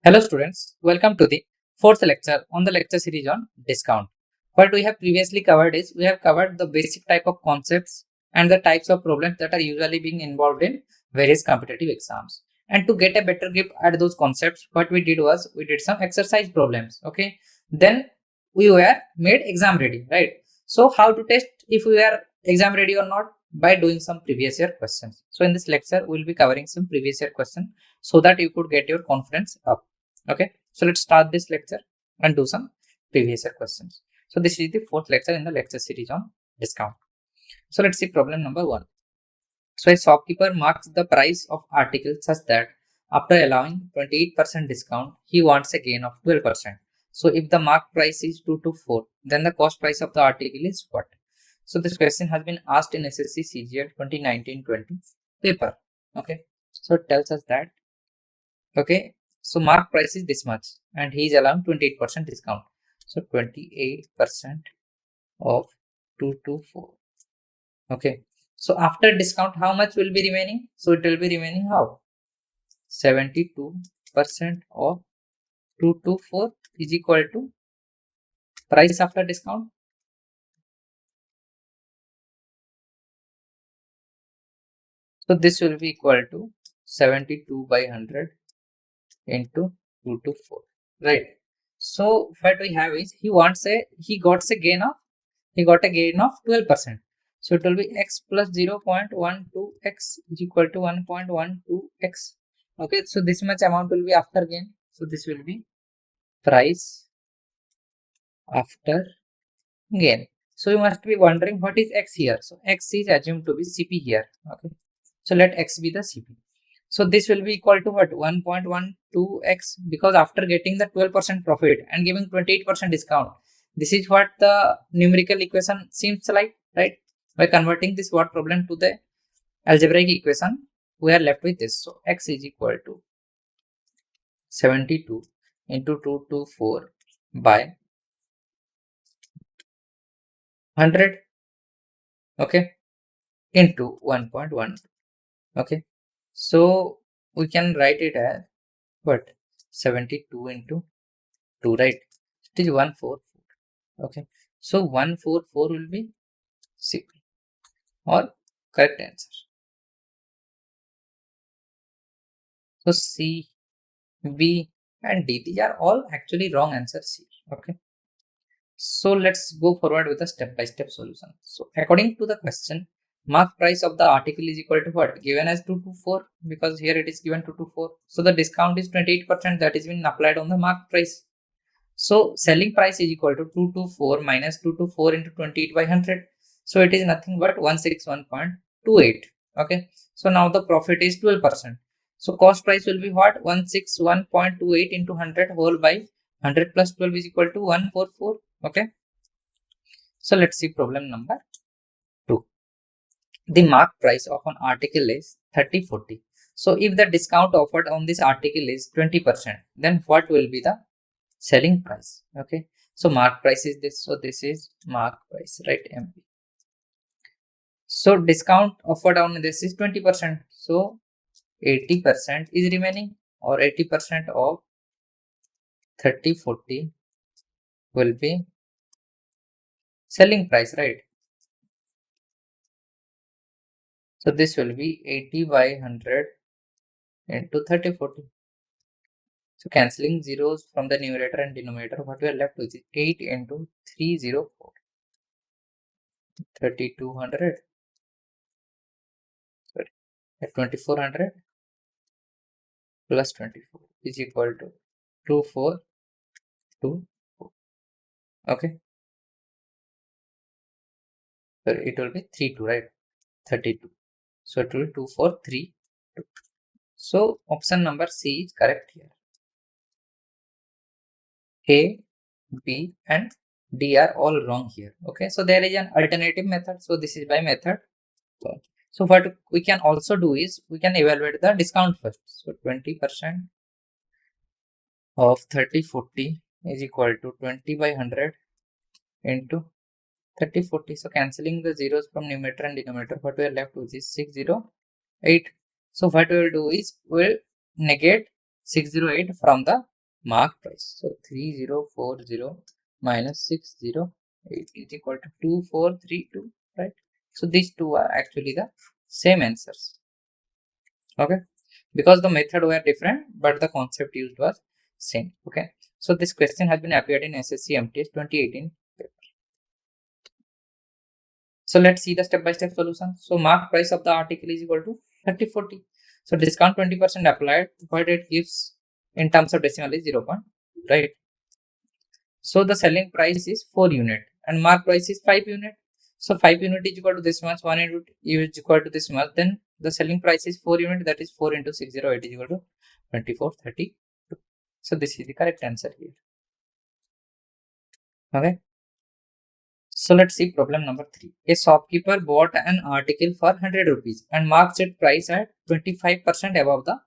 Hello students, welcome to the fourth lecture on the lecture series on discount. What we have previously covered is we have covered the basic type of concepts and the types of problems that are usually being involved in various competitive exams. And to get a better grip at those concepts, what we did was we did some exercise problems. Okay, then we were made exam ready, right? So how to test if we are exam ready or not? By doing some previous year questions. So in this lecture, we'll be covering some previous year questions so that you could get your confidence up. Okay, so let's start this lecture and do some previous year questions. So this is the fourth lecture in the lecture series on discount. So let's see problem number 1. So a shopkeeper marks the price of articles such that after allowing 28% discount, he wants a gain of 12%. So if the marked price is 224, then the cost price of the article is what? So this question has been asked in SSC CGL 2019-20 paper. Okay, so it tells us that, okay, so mark price is this much and he is allowing 28% discount. So 28% of 224. Okay, so after discount, how much will be remaining? So it will be remaining how? 72% of 224 is equal to price after discount. So this will be equal to 72 by 100 into 224, right? So what we have is he got a gain of 12%. So it will be x plus 0.12x is equal to 1.12x. Okay, so this much amount will be after gain. So this will be price after gain. So you must be wondering what is x here. So x is assumed to be CP here. Okay, so let x be the CP. So this will be equal to what? 1.12x, because after getting the 12% profit and giving 28% discount, this is what the numerical equation seems like, right? By converting this word problem to the algebraic equation, we are left with this. So x is equal to 72 into 224 by 100, okay, into 1.1. Okay, so we can write it as what? 72 into 2, right? It is 144. Okay, so 144 will be CP or correct answer. So C, B and D, these are all actually wrong answers here. Okay, so let's go forward with a step-by-step solution. So according to the question, mark price of the article is equal to what? Given as 224, because here it is given 224. So the discount is 28% that is been applied on the mark price. So selling price is equal to 224 minus 224 into 28 by 100. So it is nothing but 161.28. Okay. So now the profit is 12%. So cost price will be what? 161.28 into 100 whole by 100 plus 12 is equal to 144. Okay. So let's see problem number 2. The mark price of an article is 30/40. So if the discount offered on this article is 20%, then what will be the selling price? Okay, so mark price is this, so this is mark price, right? MP. So discount offered on this is 20%, so 80% is remaining, or 80% of 30/40 will be selling price, right? So this will be 80 by 100 into 30/40. So cancelling zeros from the numerator and denominator, what we are left with is 8 into 304, 3200, sorry, 2400 plus 24 is equal to 2424. Okay, so it will be 32, right? 32. So it will be 2432. So option number C is correct here. A, B and D are all wrong here. Okay, so there is an alternative method. So this is by method. So what we can also do is we can evaluate the discount first. So 20% of 30/40 is equal to 20 by 100 into 30/40. So cancelling the zeros from numerator and denominator, what we are left with is 608. So what we will do is we will negate 608 from the mark price. So 3040 minus 608 is equal to 2432, right? So these two are actually the same answers. Okay, because the method were different, but the concept used was same. Okay, so this question has been appeared in SSC MTS 2018 paper. So let's see the step-by-step solution. So mark price of the article is equal to 3040. So discount 20% applied, what it gives in terms of decimal is 0. Right. So the selling price is 4 unit and mark price is 5 unit. So 5 unit is equal to this much, 1 unit is equal to this much. Then the selling price is 4 unit, that is 4 into 608 is equal to 2432. So this is the correct answer here. Okay. So let's see problem number 3. A shopkeeper bought an article for 100 rupees and marks its price at 25% above the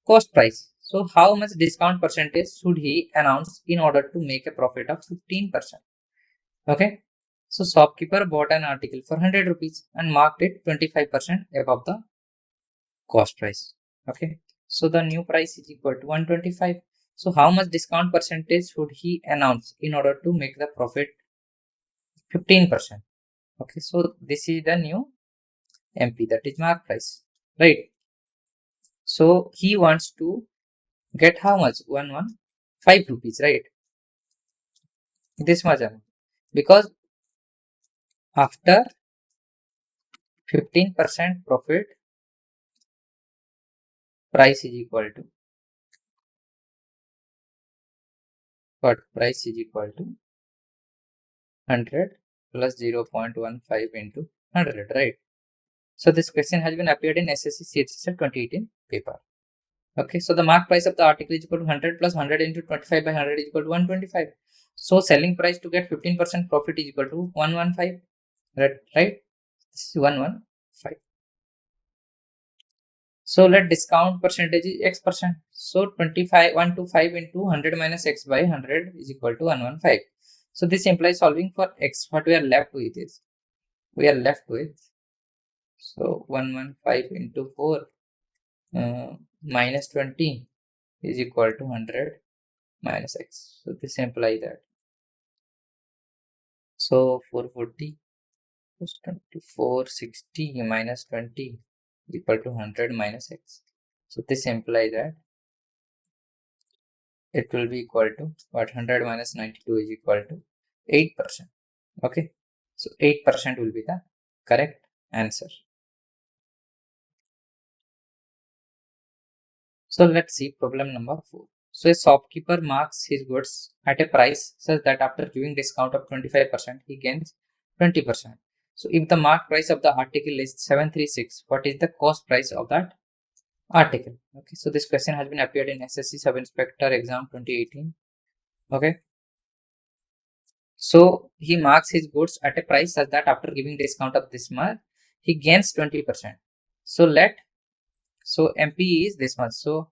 cost price. So how much discount percentage should he announce in order to make a profit of 15%? Okay. So shopkeeper bought an article for 100 rupees and marked it 25% above the cost price. Okay. So the new price is equal to 125. So how much discount percentage should he announce in order to make the profit 15%? Okay, so this is the new MP, that is mark price, right? So he wants to get how much? 115 rupees, right? This much amount, because after 15% profit, price is equal to what? Price is equal to 100 plus 0.15 into 100, right? So this question has been appeared in SSC CHSL 2018 paper. Okay, so the mark price of the article is equal to 100 plus 100 into 25 by 100 is equal to 125. So selling price to get 15% profit is equal to 115. Right? This is 115. So let discount percentage is x percent. So 125 into 100 minus x by 100 is equal to 115. So this implies solving for x. What we are left with is, so 115 into 4 minus 20 is equal to 100 minus x. So this implies that. So 440 plus 2460 minus 20 is equal to 100 minus x. So this implies that it will be equal to what? 100 minus 92 is equal to 8%. Okay. So 8% will be the correct answer. So let's see problem number 4. So a shopkeeper marks his goods at a price such that after giving discount of 25%, he gains 20%. So if the mark price of the article is 736, what is the cost price of that article? Okay, so this question has been appeared in SSC Sub Inspector Exam 2018. Okay. So he marks his goods at a price such that after giving discount of this much, he gains 20%. So MP is this much. So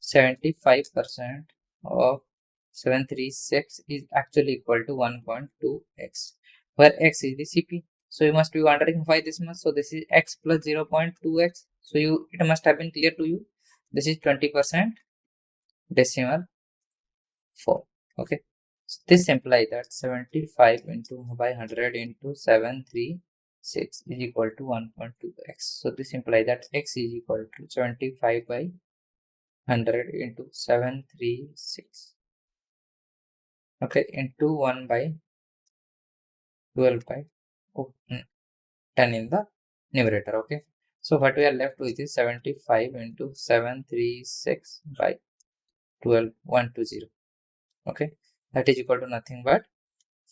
75% of 736 is actually equal to 1.2x, where x is the CP. So you must be wondering why this much. So this is x plus 0.2x. So it must have been clear to you. This is 20% decimal 4. Okay. So this implies that 75 into by 100 into 736 is equal to 1.2x. So this implies that x is equal to 75 by 100 into 736, okay, into 1 by 12 by 10 in the numerator. Okay, so what we are left with is 75 into 736 by 12, 120. Okay, that is equal to nothing but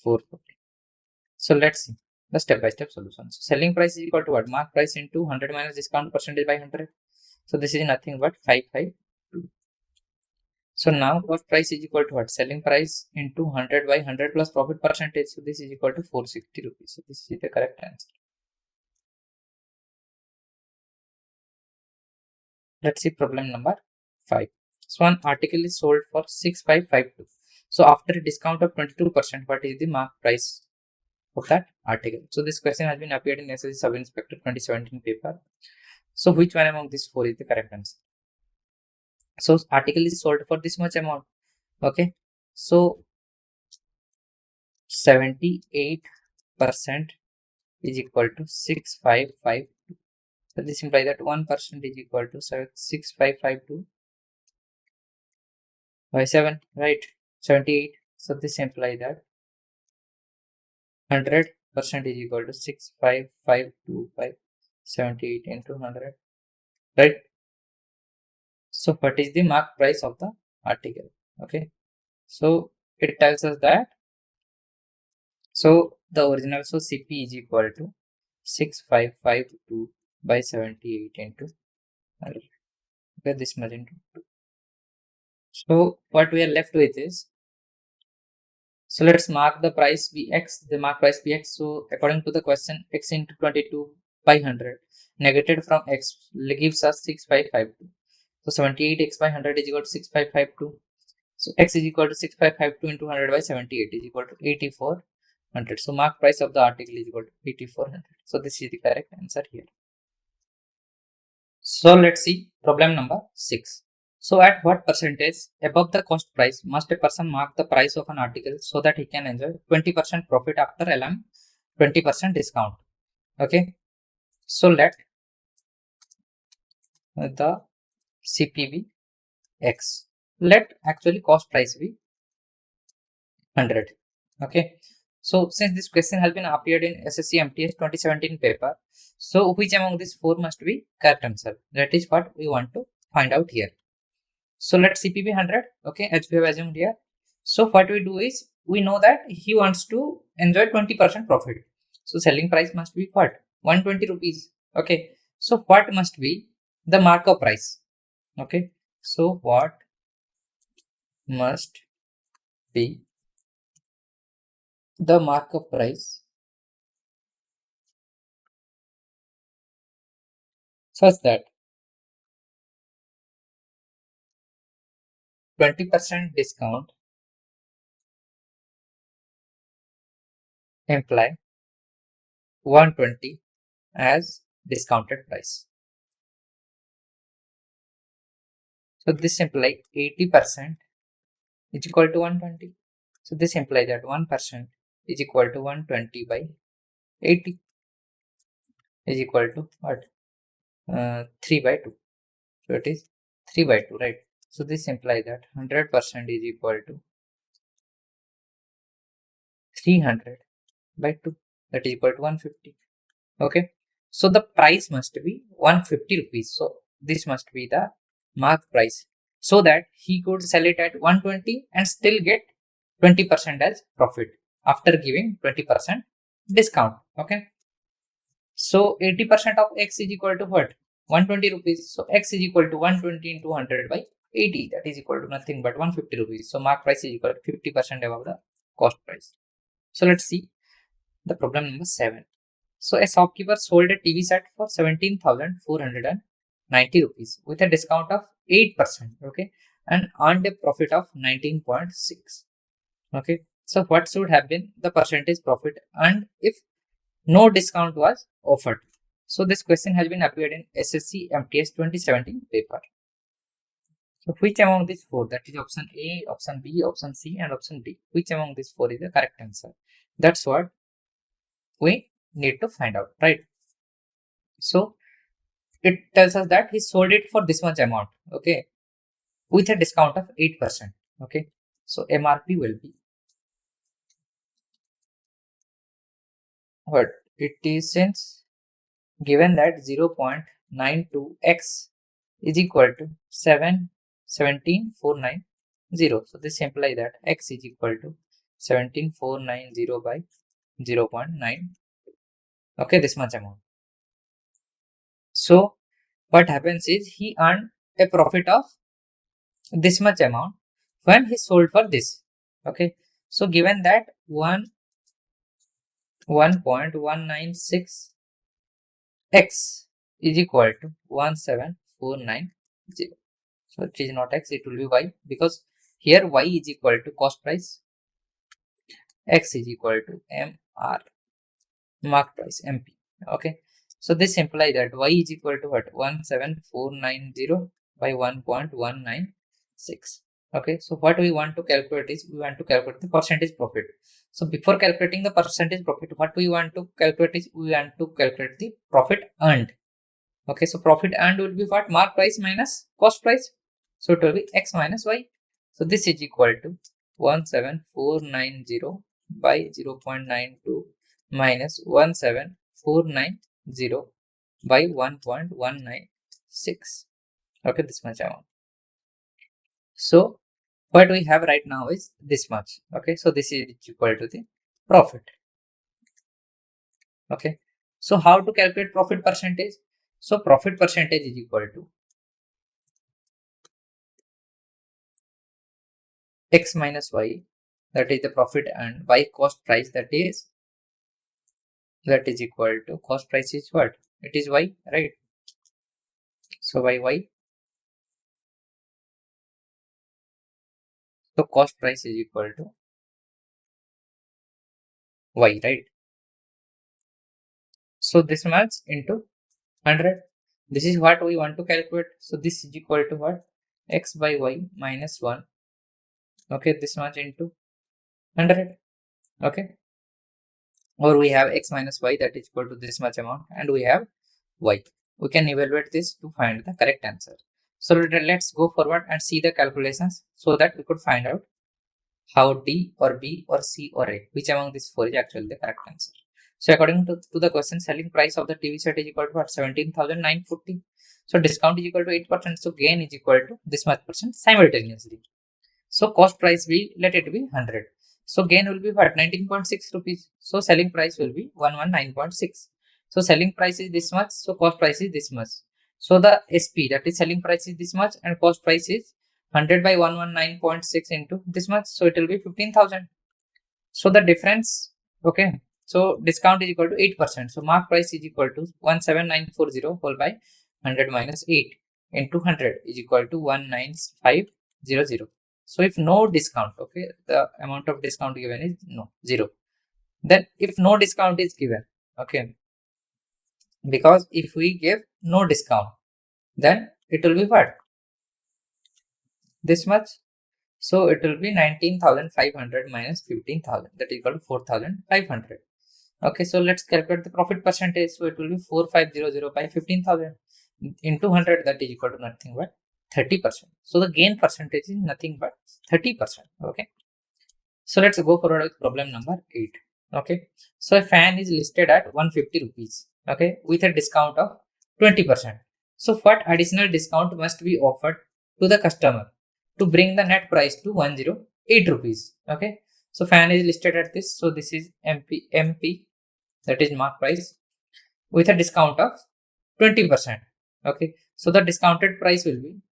440. So let's see the step-by-step solution. So selling price is equal to what? Mark price into 100 minus discount percentage by 100. So this is nothing but 552. So now cost price is equal to what? Selling price into 100 by 100 plus profit percentage. So this is equal to 460 rupees. So this is the correct answer. Let's see problem number 5. So one article is sold for 6552. So after a discount of 22%, what is the mark price of that article? So this question has been appeared in SSC Sub Inspector 2017 paper. So which one among these four is the correct answer? So article is sold for this much amount. Okay, so 78% is equal to 6552. So this implies that 1% is equal to 6552 by 7, right? 78. So this implies that 100% is equal to 6552 by 78 into 100, right? So what is the mark price of the article? Okay, so it tells us that, so the original, so CP is equal to 6552 by 78 into 100. Okay, this much into 2. So what we are left with is, so let's mark the price Vx, the mark price Vx. So according to the question, x into 22 by 100 negated from x gives us 6552. So 78x by 100 is equal to 6552. So x is equal to 6552 into 100 by 78 is equal to 8400. So mark price of the article is equal to 8400. So this is the correct answer here. So let's see problem number 6. So at what percentage above the cost price must a person mark the price of an article so that he can enjoy 20% profit after allowing 20% discount? Okay, so let the CPV X, let actually cost price be 100. Okay, so since this question has been appeared in SSC MTS 2017 paper, so which among these 4 must be correct answer? That is what we want to find out here. So let CPB 100, okay, as we have assumed here. So what we do is, we know that he wants to enjoy 20% profit. So selling price must be what? 120 rupees. Okay, so what must be the markup price? Okay, so what must be the markup price such that 20% discount imply 120 as discounted price. So this implies 80% is equal to 120. So this implies that 1% is equal to 120 by 80 is equal to what? 3 by 2. So it is 3 by 2, right? So this implies that 100% is equal to 300 by 2, that is equal to 150. Okay, so the price must be 150 rupees. So this must be the mark price, so that he could sell it at 120 and still get 20% as profit after giving 20% discount. Okay, so 80% of x is equal to what? 120 rupees. So x is equal to 120 into 100 by 80, that is equal to nothing but 150 rupees. So mark price is equal to 50% above the cost price. So let's see the problem number 7. So a shopkeeper sold a TV set for 17,490 rupees with a discount of 8%, okay, and earned a profit of 19.6. Okay, so what should have been the percentage profit earned if no discount was offered? So this question has been appeared in SSC MTS 2017 paper. So which among these 4, that is option A, option B, option C and option D, which among these 4 is the correct answer? That's what we need to find out, right? So it tells us that he sold it for this much amount, okay, with a discount of 8%. Okay, so MRP will be what? It is, since given that 0.92x is equal to 17,490. So this implies that x is equal to 17,490 by 0.9. Okay, this much amount. So what happens is, he earned a profit of this much amount when he sold for this. Okay, so given that 1.196 x is equal to 17490. So it is not x, it will be y, because here y is equal to cost price, x is equal to MR, mark price, MP. Okay, so this implies that y is equal to what? 17490 by 1.196. Okay, so what we want to calculate is we want to calculate the percentage profit. So before calculating the percentage profit, what we want to calculate is we want to calculate the profit earned. Okay, so profit earned will be what? Mark price minus cost price. So it will be x minus y. So this is equal to 17490 by 0.92 minus 17490 by 1.196. Okay, this much amount. So what we have right now is this much. Okay, so this is equal to the profit. Okay, so how to calculate profit percentage? So profit percentage is equal to x minus y, that is the profit, and by cost price, that is equal to cost price is what? It is y, right? So by y, so cost price is equal to y, right? So this much into 100. This is what we want to calculate. So this is equal to what? X by y minus 1. Okay, this much into 100. Okay, or we have x minus y, that is equal to this much amount, and we have y. We can evaluate this to find the correct answer. So let's go forward and see the calculations so that we could find out how D or B or C or A, which among these four is actually the correct answer. So according to the question, selling price of the TV set is equal to what? 17,940. So discount is equal to 8%. So gain is equal to this much percent simultaneously. So cost price will let it be 100. So gain will be what? 19.6 rupees. So selling price will be 119.6. So selling price is this much. So cost price is this much. So the SP, that is selling price, is this much and cost price is 100 by 119.6 into this much. So it will be 15,000. So the difference, okay. So discount is equal to 8%. So mark price is equal to 17940 whole by 100 minus 8 into 100 is equal to 19500. So if no discount, okay, the amount of discount given is no, 0. Then if no discount is given, okay, because if we give no discount, then it will be what? This much. So it will be 19,500 minus 15,000, that is equal to 4,500. Okay, so let's calculate the profit percentage. So it will be 4500 by 15,000 into 100, that is equal to nothing but 30%. So the gain percentage is nothing but 30%. Okay, so let's go forward with problem number 8. Okay, so a fan is listed at 150 rupees. Okay, with a discount of 20%. So what additional discount must be offered to the customer to bring the net price to 108 rupees? Okay, so fan is listed at this. So this is MP, that is mark price, with a discount of 20%. Okay, so the discounted price will be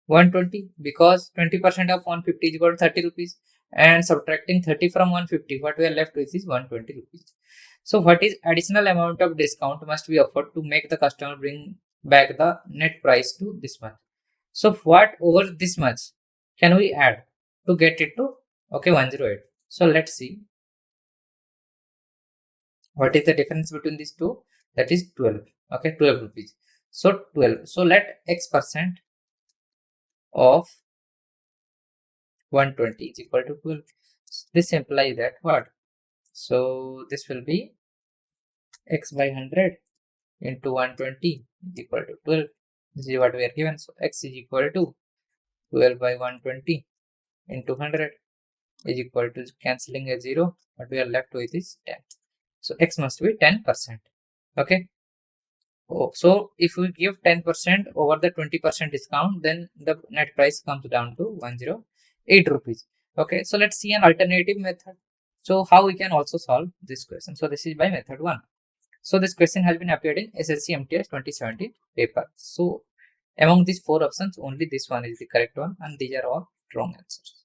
120, because 20% of 150 is equal to 30 rupees, and subtracting 30 from 150, what we are left with is 120 rupees. So what is additional amount of discount must be offered to make the customer bring back the net price to this much? So what over this much can we add to get it to, okay, 108? So let's see what is the difference between these two. That is 12. Okay, 12 rupees. So 12. So let x% of 120 is equal to 12. This implies that what? So this will be x by 100 into 120 is equal to 12. This is what we are given. So x is equal to 12 by 120 into 100 is equal to, cancelling a 0, what we are left with is 10. So x must be 10%. Okay. Oh, so if we give 10% over the 20% discount, then the net price comes down to 108 rupees. Okay, so let's see an alternative method. So how we can also solve this question. So this is by method 1. So this question has been appeared in SSC MTS 2017 paper. So among these four options, only this one is the correct one, and these are all wrong answers.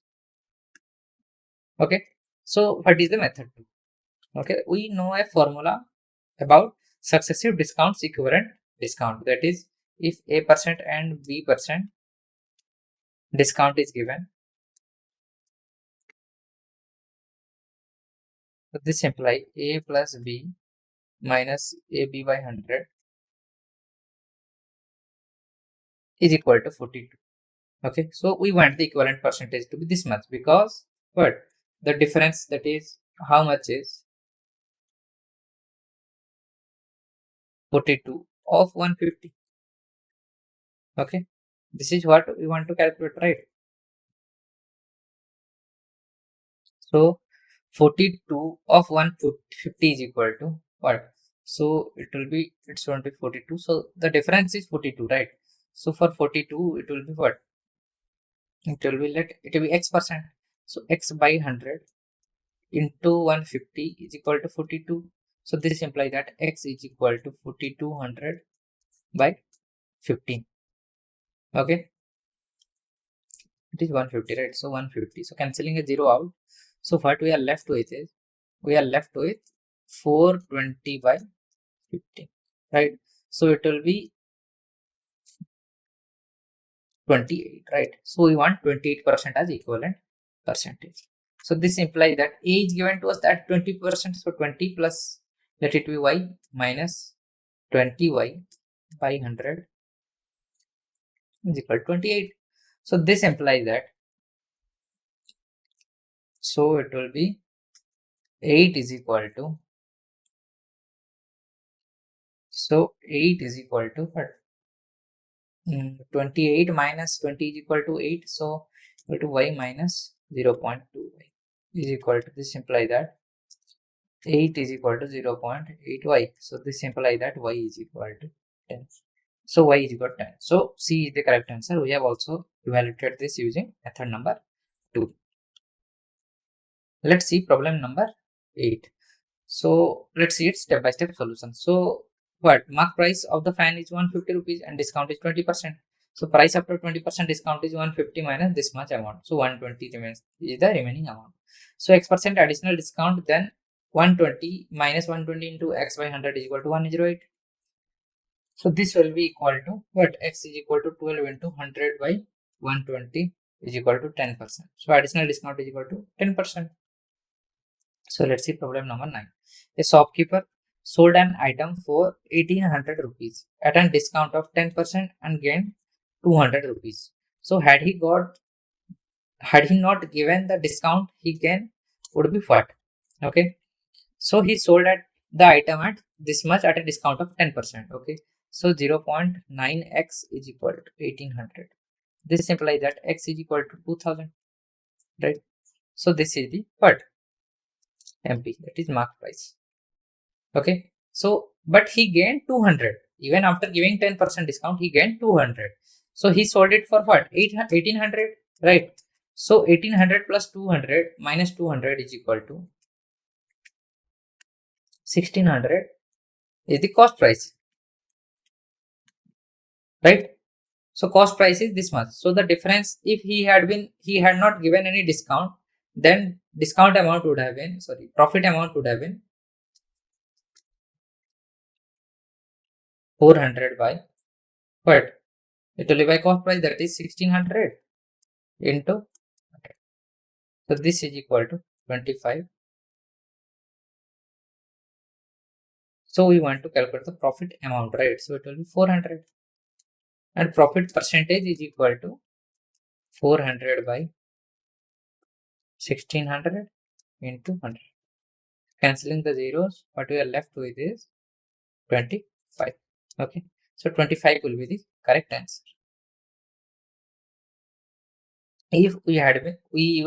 Okay, so what is the method 2? Okay, we know a formula about successive discounts equivalent discount. That is, if A% and B% discount is given, so this implies A plus B minus AB by 100 is equal to 42. Okay, so we want the equivalent percentage to be this much, because what the difference, that is how much is 42 of 150. Okay, this is what we want to calculate, right? So 42 of 150 is equal to what? So it will be, it's going to be 42. So the difference is 42, right? So for 42, it will be what? It will be, it will be x percent. So x by 100 into 150 is equal to 42. So this implies that x is equal to 4200 by 15. Okay, it is 150, right? So 150. So cancelling a 0 out. So what we are left with is, we are left with 420 by 15, right? So it will be 28, right? So we want 28% as equivalent percentage. So this implies that A is given to us at 20%. So 20 plus, let it be y, minus 20y by 100 is equal to 28. So this implies that, so it will be 8 is equal to, so 8 is equal to what? 28 minus 20 is equal to 8. So equal to y minus 0.2y is equal to, this implies that 8 is equal to 0.8y. So this implies that y is equal to 10. So y is equal to 10. So C is the correct answer. We have also evaluated this using method number 2. Let's see problem number 8. So let's see its step-by-step solution. So what? Mark price of the fan is 150 rupees and discount is 20%. So price after 20% discount is 150 minus this much amount. So 120 remains, is the remaining amount. So x% additional discount, then 120 minus 120 into x by 100 is equal to 108. So this will be equal to what? X is equal to 12 into 100 by 120 is equal to 10%. So additional discount is equal to 10%. So let's see problem number 9. A shopkeeper sold an item for 1800 rupees at a discount of 10% and gained 200 rupees. So had he not given the discount, he gain would be what? Okay, so he sold at the item at this much at a discount of 10%. Okay, so 0.9x is equal to 1800. This implies that x is equal to 2000, right? So this is the what? MP, that is mark price. Okay, so but he gained 200 even after giving 10% discount. He gained 200. So he sold it for what? 1800, right? So 1800 plus 200 minus 200 is equal to 1600 is the cost price, right? So cost price is this much. So the difference, if he had not given any discount, then discount amount would have been, sorry, profit amount would have been 400 by what? It will be by cost price, that is 1600 into 100. So this is equal to 25. So we want to calculate the profit amount, right? So it will be 400, and profit percentage is equal to 400 by 1600 into 100. Cancelling the zeros, what we are left with is 25. Okay, so 25 will be the correct answer. If we had been, we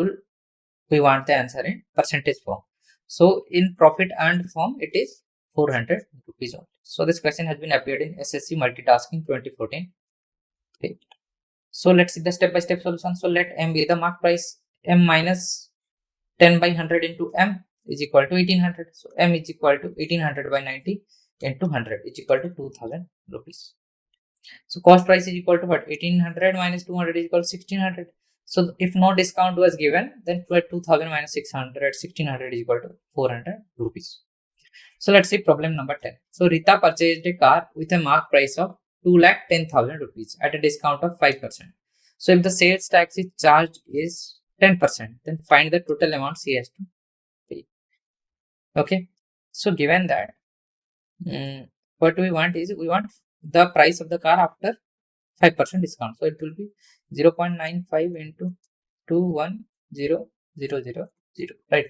want the answer in percentage form. So in profit earned form, it is 400 rupees only. So this question has been appeared in SSC Multitasking 2014. Okay. So let's see the step-by-step solution. So let M be the mark price. M minus 10 by 100 into M is equal to 1800. So M is equal to 1800 by 90 into 100 is equal to 2000 rupees. So cost price is equal to what? 1800 minus 200 is equal to 1600. So if no discount was given, then 2000 minus 600, 1600 is equal to 400 rupees. So let's see problem number 10. So Rita purchased a car with a mark price of 2,10,000 rupees at a discount of 5%. So if the sales tax is charged is 10%, then find the total amount she has to pay. Okay. So given that, what we want is, we want the price of the car after 5% discount. So it will be 0.95 into 210,000, right?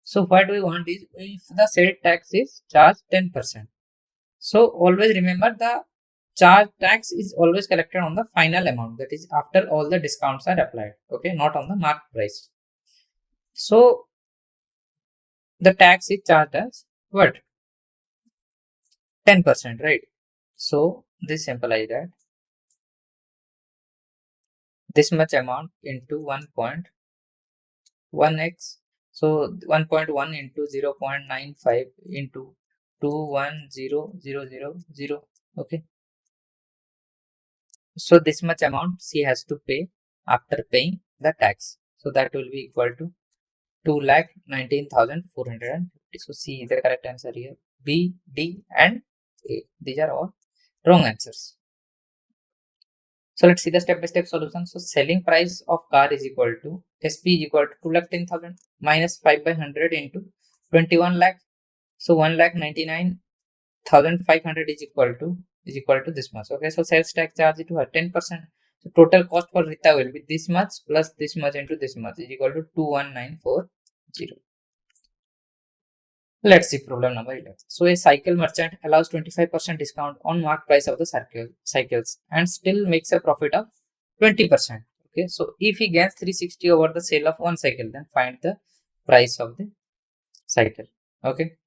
So what we want is, if the sale tax is charged 10%. So always remember, the charge tax is always collected on the final amount, that is after all the discounts are applied, okay, not on the marked price. So the tax is charged as what? 10%, right? So this implies that this much amount into 1.1x. So 1.1 into 0.95 into 210,000. Okay. So this much amount she has to pay after paying the tax. So that will be equal to 2,19,450. So C is the correct answer here. B, D, and A. These are all wrong answers. So let's see the step-by-step solution. So selling price of car is equal to SP is equal to 2,10,000 minus 5 by 100 into 21 lakh. So 1,99,500 is equal to this much. Okay, so sales tax charge to her 10%. So total cost for Rita will be this much plus this much into this much is equal to 21940. Let's see problem number 11. So a cycle merchant allows 25% discount on marked price of the cycles and still makes a profit of 20%. Okay, so if he gains 360 over the sale of one cycle, then find the price of the cycle. Okay,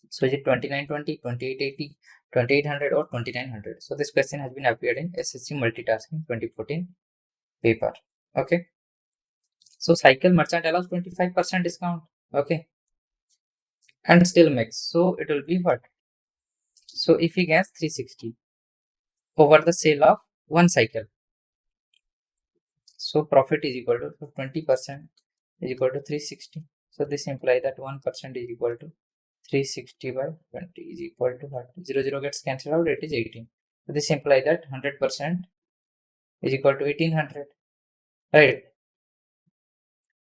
so is it 2920, 2880, 2800 or 2900? So this question has been appeared in SSC multitasking 2014 paper. Okay, so cycle merchant allows 25% discount. Okay, and still makes, so it will be what? So if he gets 360 over the sale of one cycle, so profit is equal to 20% is equal to 360. So this implies that 1% is equal to 360 by 20 is equal to what? 0 gets cancelled out, it is 18. So this implies that 100% is equal to 1800, right?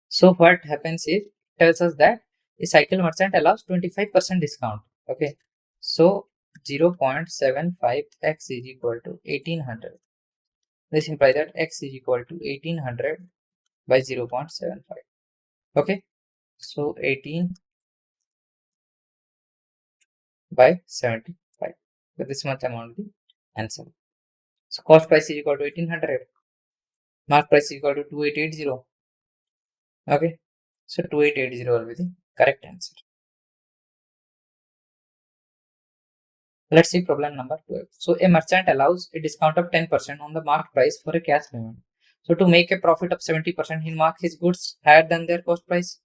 So what happens is, it tells us that a cycle merchant allows 25% discount. Okay, so 0.75x is equal to 1800. This implies that x is equal to 1800 by 0.75. Okay, so 18 by 75. So this much amount will be answer. So cost price is equal to 1800. Mark price is equal to 2880. Okay, so 2880 will be the correct answer. Let's see problem number 12. So a merchant allows a discount of 10% on the marked price for a cash payment. So to make a profit of 70%, he marks his goods higher than their cost price.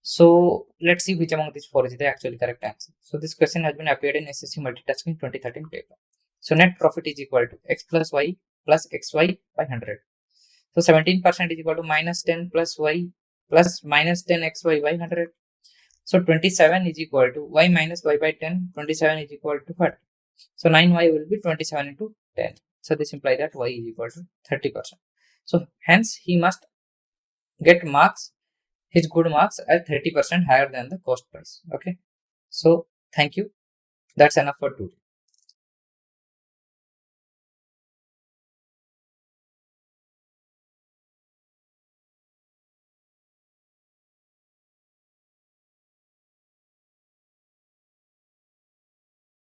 So let's see which among these four is the actually correct answer. So this question has been appeared in SSC multitasking 2013 paper. So net profit is equal to x plus y plus xy by 100. So 17% is equal to minus 10 plus y plus minus 10 xy by 100. So 27 is equal to y minus y by 10. 27 is equal to what? So 9y will be 27 into 10. So this implies that y is equal to 30%. So hence he must get marks, his good marks at 30% higher than the cost price. Okay. So thank you. That's enough for today.